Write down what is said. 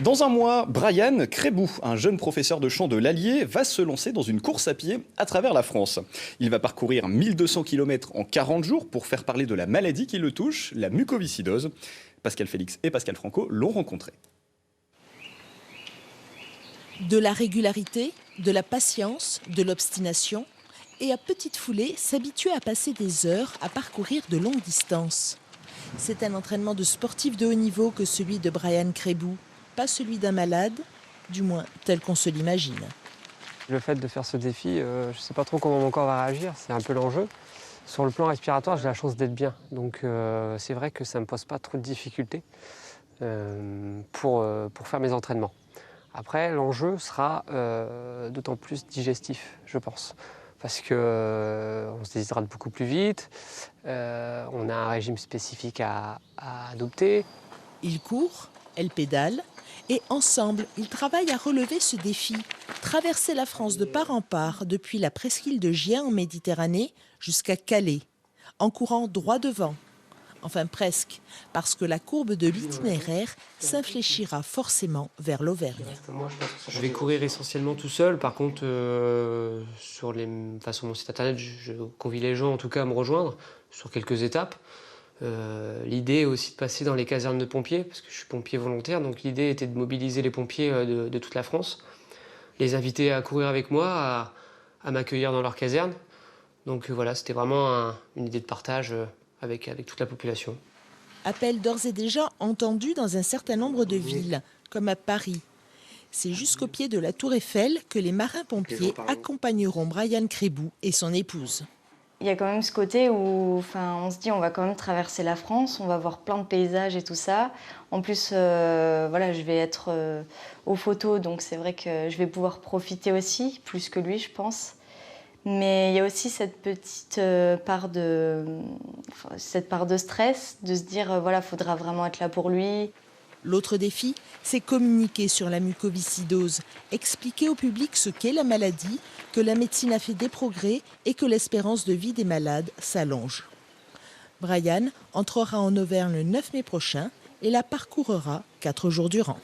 Dans un mois, Brian Crébou, un jeune professeur de chant de l'Allier, va se lancer dans une course à pied à travers la France. Il va parcourir 1200 km en 40 jours pour faire parler de la maladie qui le touche, la mucoviscidose. Pascal Félix et Pascal Franco l'ont rencontré. De la régularité, de la patience, de l'obstination et à petite foulée, s'habituer à passer des heures à parcourir de longues distances. C'est un entraînement de sportif de haut niveau que celui de Brian Crébou, pas celui d'un malade, du moins tel qu'on se l'imagine. Le fait de faire ce défi, je ne sais pas trop comment mon corps va réagir, c'est un peu l'enjeu. Sur le plan respiratoire, j'ai la chance d'être bien, donc c'est vrai que ça ne me pose pas trop de difficultés pour faire mes entraînements. Après, l'enjeu sera d'autant plus digestif, je pense, parce qu'on se déshydrate beaucoup plus vite, on a un régime spécifique à adopter. Il court, elle pédale, et ensemble, ils travaillent à relever ce défi, traverser la France de part en part, depuis la presqu'île de Gien en Méditerranée jusqu'à Calais, en courant droit devant. Enfin presque, parce que la courbe de l'itinéraire s'infléchira forcément vers l'Auvergne. Je vais courir essentiellement tout seul. Par contre, sur mon site internet, je convie les gens en tout cas à me rejoindre sur quelques étapes. L'idée est aussi de passer dans les casernes de pompiers, parce que je suis pompier volontaire, donc l'idée était de mobiliser les pompiers de toute la France, les inviter à courir avec moi, à m'accueillir dans leur caserne. Donc voilà, c'était vraiment une idée de partage avec toute la population. Appel d'ores et déjà entendu dans un certain nombre de villes, comme à Paris. C'est jusqu'au pied de la Tour Eiffel que les marins-pompiers accompagneront Brian Crébou et son épouse. Il y a quand même ce côté où on se dit on va quand même traverser la France, on va voir plein de paysages et tout ça. En plus, je vais être aux photos, donc c'est vrai que je vais pouvoir profiter aussi, plus que lui, je pense. Mais il y a aussi cette petite part de stress, de se dire faudra vraiment être là pour lui. L'autre défi, c'est communiquer sur la mucoviscidose, expliquer au public ce qu'est la maladie, que la médecine a fait des progrès et que l'espérance de vie des malades s'allonge. Brian entrera en Auvergne le 9 mai prochain et la parcourra 4 jours durant.